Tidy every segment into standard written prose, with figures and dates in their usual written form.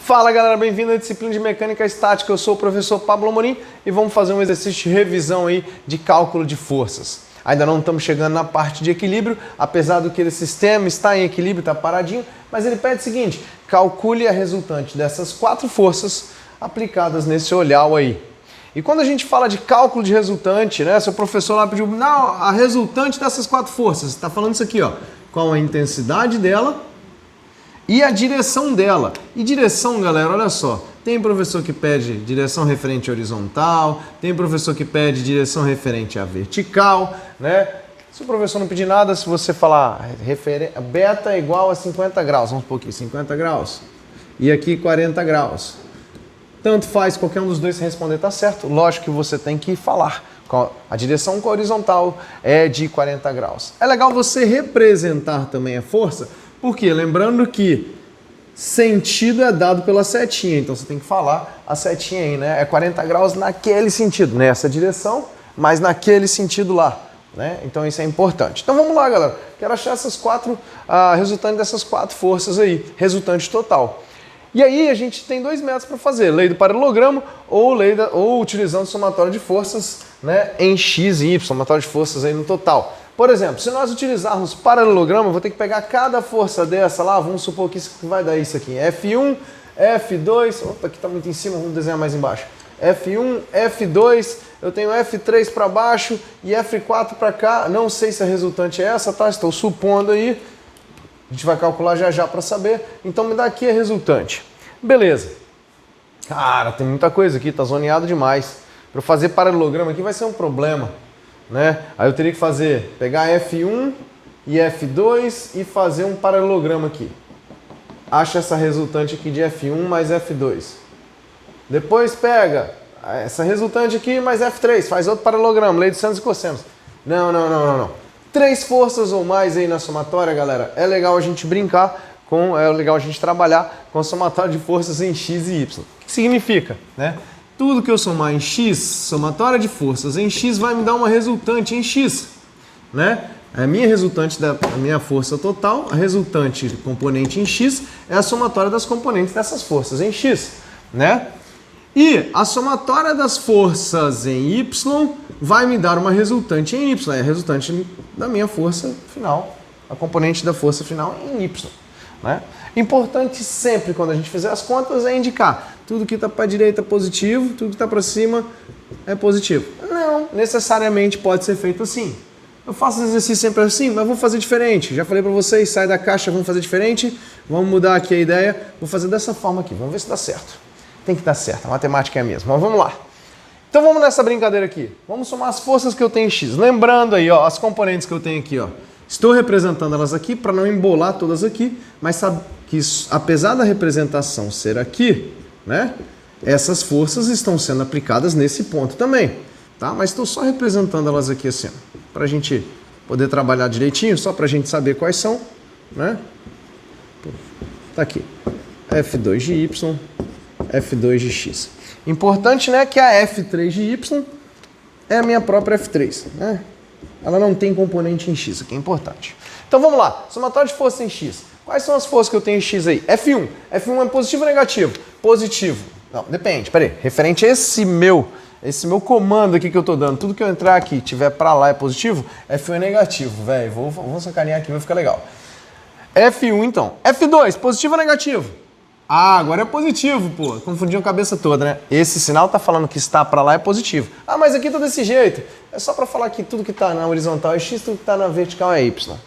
Fala galera, bem-vindo à disciplina de Mecânica Estática, eu sou o professor Pablo Amorim e vamos fazer um exercício de revisão aí de cálculo de forças. Ainda não estamos chegando na parte de equilíbrio, apesar do que esse sistema está em equilíbrio, está paradinho, mas ele pede o seguinte: calcule a resultante dessas 4 forças aplicadas nesse olhar aí. E quando a gente fala de cálculo de resultante, né, seu professor lá pediu, não, a resultante dessas 4 forças, está falando isso aqui, ó, qual a intensidade dela e a direção dela. E direção, galera, olha só, tem professor que pede direção referente à horizontal, tem professor que pede direção referente à vertical, né? Se o professor não pedir nada, se você falar beta é igual a 50 graus, vamos por aqui, 50 graus, e aqui 40 graus. Tanto faz, qualquer um dos dois responder tá certo, lógico que você tem que falar. A direção com a horizontal é de 40 graus. É legal você representar também a força, porque lembrando que sentido é dado pela setinha, então você tem que falar a setinha aí, né? É 40 graus naquele sentido, nessa direção, mas naquele sentido lá, né? Então isso é importante. Então vamos lá, galera. Quero achar essas 4, resultante dessas 4 forças aí, resultante total. E aí a gente tem 2 métodos para fazer, lei do paralelogramo ou utilizando somatório de forças, né, em x e y, somatório de forças aí no total. Por exemplo, se nós utilizarmos paralelogramo, eu vou ter que pegar cada força dessa lá, vamos supor que isso vai dar isso aqui, F1, F2, opa, aqui está muito em cima, vamos desenhar mais embaixo. F1, F2, eu tenho F3 para baixo e F4 para cá, não sei se a resultante é essa, tá? Estou supondo aí, a gente vai calcular já já para saber, então me dá aqui a resultante. Beleza. Cara, tem muita coisa aqui, tá zoneado demais. Para eu fazer paralelogramo aqui vai ser um problema, né? Aí eu teria que pegar F1 e F2 e fazer um paralelogramo aqui. Acha essa resultante aqui de F1 mais F2. Depois pega essa resultante aqui mais F3, faz outro paralelogramo, lei de seno e cossenos. Não. 3 forças ou mais aí na somatória, galera, é legal a gente brincar é legal a gente trabalhar com a somatória de forças em x e y. O que significa, né? Tudo que eu somar em x, somatória de forças em x, vai me dar uma resultante em x, né? A minha resultante da minha força total, a resultante componente em x, é a somatória das componentes dessas forças em x, né? E a somatória das forças em y vai me dar uma resultante em y, é a resultante da minha força final, a componente da força final em y, né? Importante sempre, quando a gente fizer as contas, é indicar tudo que está para a direita é positivo, tudo que está para cima é positivo. Não necessariamente pode ser feito assim. Eu faço exercício sempre assim, mas vou fazer diferente. Já falei para vocês, sai da caixa, vamos fazer diferente. Vamos mudar aqui a ideia. Vou fazer dessa forma aqui, vamos ver se dá certo. Tem que dar certo, a matemática é a mesma. Mas vamos lá. Então vamos nessa brincadeira aqui. Vamos somar as forças que eu tenho em x. Lembrando aí, ó, as componentes que eu tenho aqui, ó. Estou representando elas aqui para não embolar todas aqui, mas sabe que apesar da representação ser aqui, né, essas forças estão sendo aplicadas nesse ponto também, tá? Mas estou só representando elas aqui assim, para a gente poder trabalhar direitinho, só para a gente saber quais são, né? Tá aqui, F2 de Y, F2 de X. Importante, né, que a F3 de Y é a minha própria F3, né? Ela não tem componente em x, isso aqui é importante. Então vamos lá, somatório de força em x. Quais são as forças que eu tenho em x aí? F1. F1 é positivo ou negativo? Positivo. Não, depende. Peraí, referente a esse meu comando aqui que eu tô dando, tudo que eu entrar aqui tiver pra lá é positivo, F1 é negativo, velho. Vou sacanear aqui, vai ficar legal. F1 então. F2, positivo ou negativo? Ah, agora é positivo, pô. Confundiu a cabeça toda, né? Esse sinal tá falando que está pra lá é positivo. Ah, mas aqui tá desse jeito. É só pra falar que tudo que tá na horizontal é x, tudo que tá na vertical é y. Não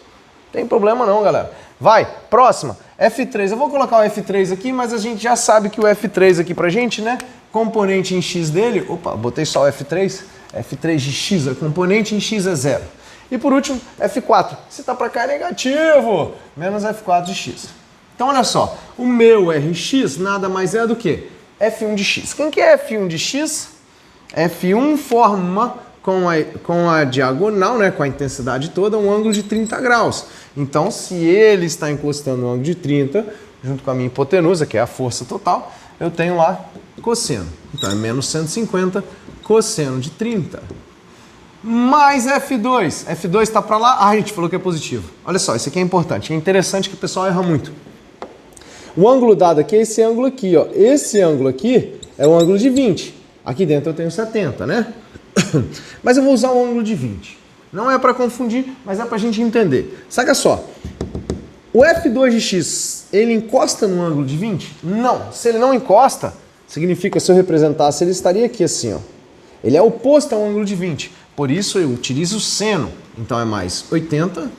tem problema não, galera. Vai, próxima. F3. Eu vou colocar o F3 aqui, mas a gente já sabe que o F3 aqui pra gente, né? Componente em x dele... Opa, botei só o F3. F3 de x, a componente em x é 0. E por último, F4. Se tá pra cá é negativo. Menos F4 de x. Então, olha só, o meu Rx nada mais é do que F1 de x. Quem que é F1 de x? F1 forma com a diagonal, né, com a intensidade toda, um ângulo de 30 graus. Então, se ele está encostando no ângulo de 30, junto com a minha hipotenusa, que é a força total, eu tenho lá cosseno. Então, é menos 150 cosseno de 30. Mais F2. F2 está para lá. Ah, a gente falou que é positivo. Olha só, isso aqui é importante. É interessante que o pessoal erra muito. O ângulo dado aqui é esse ângulo aqui, ó. Esse ângulo aqui é o ângulo de 20. Aqui dentro eu tenho 70, né? Mas eu vou usar o ângulo de 20. Não é para confundir, mas é para a gente entender. Saca só. O F2 de x, ele encosta no ângulo de 20? Não. Se ele não encosta, significa, se eu representasse, ele estaria aqui assim, ó. Ele é oposto ao ângulo de 20. Por isso eu utilizo o seno. Então é mais 80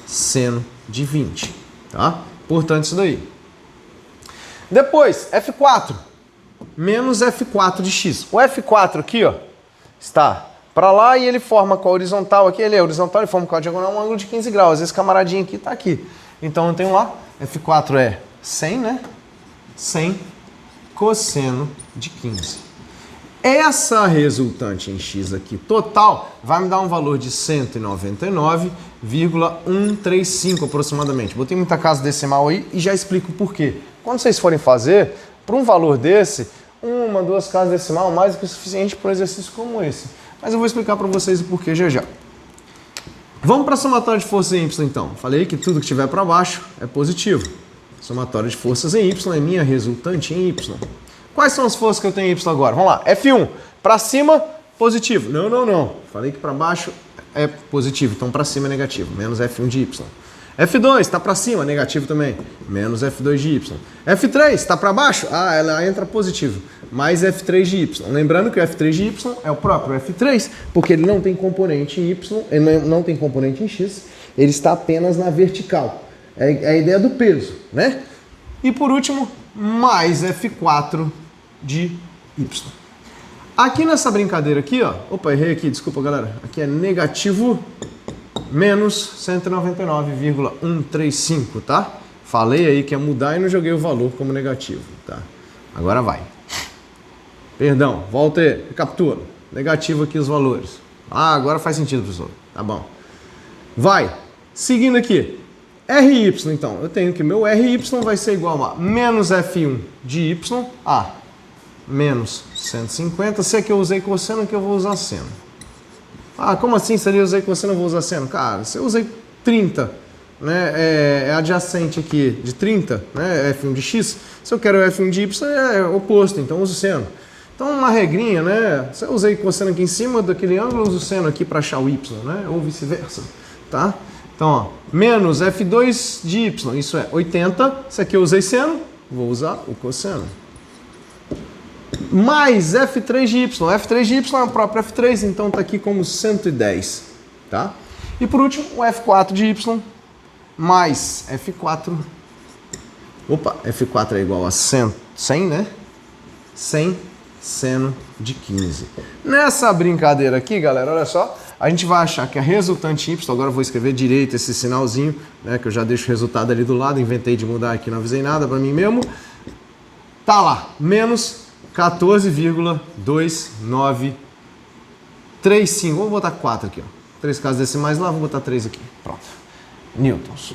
seno de 20. Tá? Portanto, isso daí. Depois, F4 menos F4 de x. O F4 aqui, ó, está para lá e ele forma com a horizontal aqui. Ele é horizontal, ele forma com a diagonal um ângulo de 15 graus. Esse camaradinho aqui está aqui. Então eu tenho lá, F4 é 100, né? 100 cosseno de 15. Essa resultante em x aqui total vai me dar um valor de 199,135 aproximadamente. Botei muita casa decimal aí e já explico por quê. Quando vocês forem fazer, para um valor desse, uma, duas casas decimal mais do que o suficiente para um exercício como esse. Mas eu vou explicar para vocês o porquê já já. Vamos para a somatória de forças em y então. Falei que tudo que estiver para baixo é positivo. Somatória de forças em y é minha resultante em y. Quais são as forças que eu tenho em y agora? Vamos lá. F1, para cima, positivo. Não. Falei que para baixo é positivo, então para cima é negativo. Menos F1 de y. F2 está para cima, negativo também. Menos F2 de y. F3 está para baixo? Ah, ela entra positivo. Mais F3 de y. Lembrando que o F3 de y é o próprio F3, porque ele não tem componente em y, ele não tem componente em x, ele está apenas na vertical. É a ideia do peso, né? E por último, mais F4 de y. Aqui nessa brincadeira aqui, ó, opa, errei aqui, desculpa galera, aqui é negativo menos 199,135, tá? Falei aí que ia mudar e não joguei o valor como negativo, tá? Agora vai. Perdão, volta aí, recapitula. Negativo aqui os valores. Ah, agora faz sentido, professor. Tá bom. Vai. Seguindo aqui. RY, então. Eu tenho que meu RY vai ser igual a menos F1 de Y a menos 150. Se é que eu usei cosseno, que eu vou usar seno. Ah, como assim? Se eu usei cosseno, eu vou usar seno? Cara, se eu usei 30, né, é adjacente aqui de 30, né, F1 de x, se eu quero F1 de y, é oposto, então eu uso seno. Então, uma regrinha, né, se eu usei cosseno aqui em cima daquele ângulo, eu uso seno aqui para achar o y, né, ou vice-versa, tá? Então, ó, menos F2 de y, isso é 80, se aqui eu usei seno, vou usar o cosseno. Mais F3 de y. F3 de y é o próprio F3, então está aqui como 110. Tá? E por último, o F4 de y mais F4. Opa, F4 é igual a 100, né? 100 seno de 15. Nessa brincadeira aqui, galera, olha só, a gente vai achar que a resultante y, agora eu vou escrever direito esse sinalzinho, né, que eu já deixo o resultado ali do lado, inventei de mudar aqui, não avisei nada para mim mesmo. Tá lá, menos 14,2935. Vou botar 4 aqui, ó. 3 casas decimais lá, vou botar 3 aqui. Pronto. Newtons.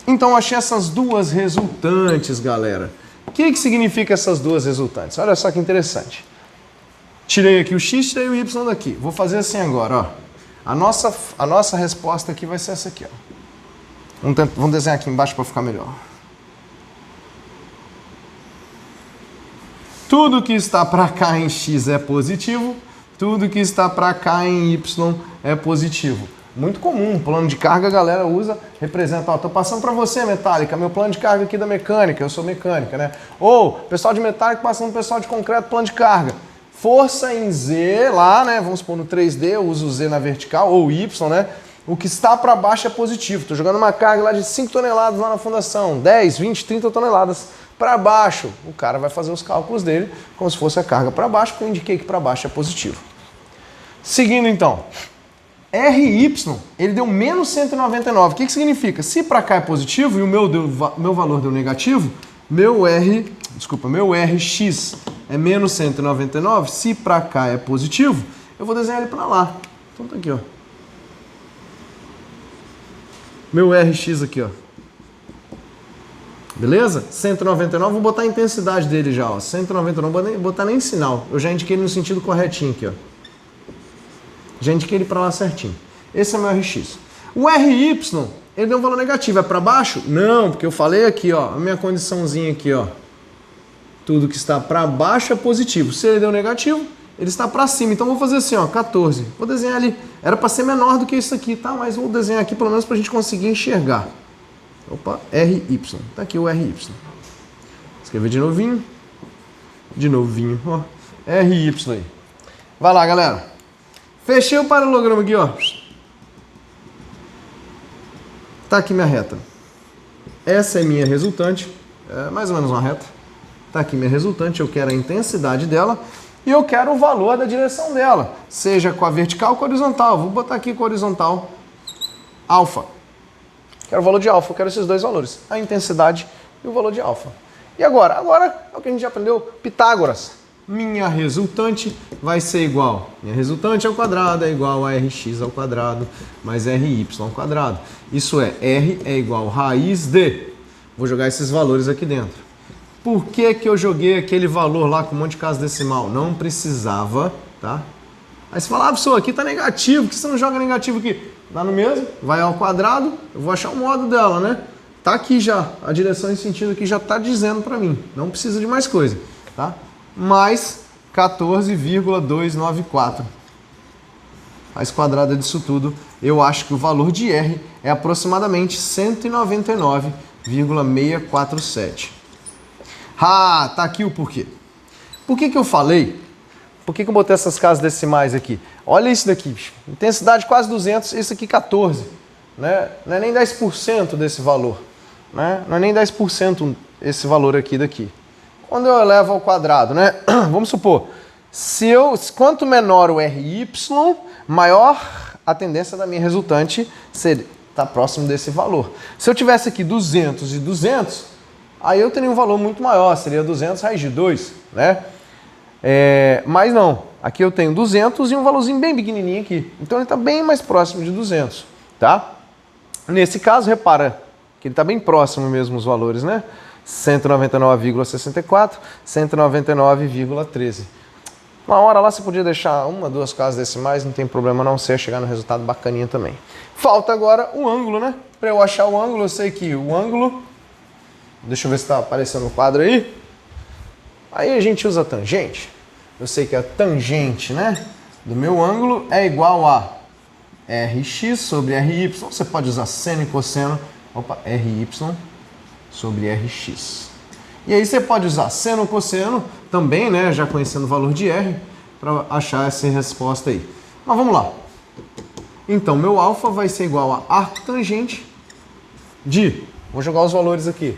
Então, achei essas duas resultantes, galera. O que significa essas duas resultantes? Olha só que interessante. Tirei aqui o x, tirei o y daqui. Vou fazer assim agora, ó. A nossa resposta aqui vai ser essa aqui, ó. Vamos desenhar aqui embaixo para ficar melhor. Tudo que está para cá em x é positivo, tudo que está para cá em y é positivo. Muito comum, plano de carga a galera usa, representa, ó, tô passando para você, metálica, meu plano de carga aqui da mecânica, eu sou mecânica, né? Ou, pessoal de metálica passando pro pessoal de concreto, plano de carga. Força em Z lá, né? Vamos supor no 3D, eu uso o Z na vertical, ou Y, né? O que está para baixo é positivo. Tô jogando uma carga lá de 5 toneladas lá na fundação, 10, 20, 30 toneladas. Para baixo, o cara vai fazer os cálculos dele como se fosse a carga para baixo, porque eu indiquei que para baixo é positivo. Seguindo então, RY, ele deu menos 199. O que significa? Se para cá é positivo e o meu valor deu negativo, meu RX é menos 199. Se para cá é positivo, eu vou desenhar ele para lá. Então tá aqui, ó. Meu RX aqui, ó. Beleza? 199, vou botar a intensidade dele já, ó. 199, não vou botar nem sinal. Eu já indiquei ele no sentido corretinho aqui, ó. Já indiquei ele para lá certinho. Esse é meu RX. O RY ele deu um valor negativo. É para baixo? Não, porque eu falei aqui, ó, a minha condiçãozinha aqui, ó. Tudo que está para baixo é positivo. Se ele deu negativo, ele está para cima. Então, vou fazer assim, ó, 14. Vou desenhar ali. Era para ser menor do que isso aqui, tá? Mas vou desenhar aqui, pelo menos, para a gente conseguir enxergar. Opa, RY. Tá aqui o RY. Escrever de novinho. De novinho, ó. RY aí. Vai lá, galera. Fechei o paralelogramo aqui, ó. Tá aqui minha reta. Essa é minha resultante. É mais ou menos uma reta. Tá aqui minha resultante. Eu quero a intensidade dela. E eu quero o valor da direção dela. Seja com a vertical ou com a horizontal. Vou botar aqui com a horizontal. Alfa. Quero o valor de alfa. Eu quero esses dois valores. A intensidade e o valor de alfa. E agora? Agora é o que a gente já aprendeu. Pitágoras. Minha resultante vai ser igual. Minha resultante ao quadrado é igual a Rx ao quadrado mais Ry ao quadrado. Isso é, R é igual a raiz de... Vou jogar esses valores aqui dentro. Por que que eu joguei aquele valor lá com um monte de casa decimal? Não precisava, tá? Aí você fala, professor, aqui tá negativo. Por que você não joga negativo aqui? Dá no mesmo, vai ao quadrado, eu vou achar o modo dela, né? Tá aqui já, a direção em sentido aqui já tá dizendo para mim. Não precisa de mais coisa, tá? Mais 14,294. Raiz quadrada disso tudo, eu acho que o valor de R é aproximadamente 199,647. Ah, tá aqui o porquê. Por que que eu falei? Por que que eu botei essas casas decimais aqui? Olha isso daqui, bicho. Intensidade quase 200, isso aqui 14. Né? Não é nem 10% desse valor. Né? Não é nem 10% esse valor aqui daqui. Quando eu elevo ao quadrado, né? Vamos supor, quanto menor o RY, maior a tendência da minha resultante está próximo desse valor. Se eu tivesse aqui 200 e 200, aí eu teria um valor muito maior, seria 200 raiz de 2, né? Mas não, aqui eu tenho 200 e um valorzinho bem pequenininho aqui. Então ele está bem mais próximo de 200, tá? Nesse caso, repara que ele está bem próximo mesmo os valores, né? 199,64, 199,13. Uma hora lá você podia deixar uma, duas casas decimais, não tem problema não, você ia chegar no resultado bacaninha também. Falta agora o ângulo, né? Para eu achar o ângulo, eu sei que o ângulo... Deixa eu ver se está aparecendo no quadro aí. Aí a gente usa a tangente. Eu sei que a tangente, né, do meu ângulo é igual a Rx sobre Ry. Você pode usar seno e cosseno. Opa, Ry sobre Rx. E aí você pode usar seno ou cosseno também, né, já conhecendo o valor de R, para achar essa resposta aí. Mas vamos lá. Então, meu alfa vai ser igual a arco tangente de, vou jogar os valores aqui,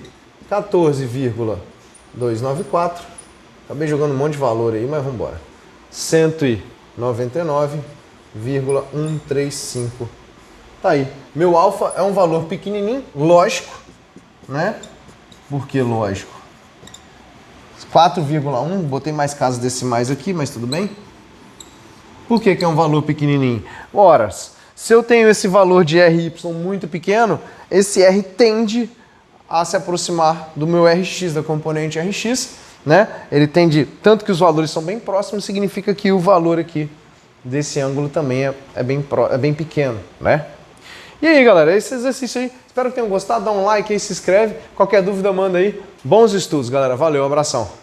14,294. Acabei jogando um monte de valor aí, mas vamos embora. 199,135. Tá aí. Meu alfa é um valor pequenininho, lógico, né? Por que lógico? 4,1, botei mais casas decimais aqui, mas tudo bem. Por que que é um valor pequenininho? Ora, se eu tenho esse valor de Ry muito pequeno, esse R tende a se aproximar do meu Rx, da componente Rx, né? Ele tende, tanto que os valores são bem próximos, significa que o valor aqui desse ângulo também é bem pequeno, né? E aí, galera, esse exercício aí, espero que tenham gostado, dá um like aí, se inscreve, qualquer dúvida manda aí. Bons estudos, galera, valeu, abração.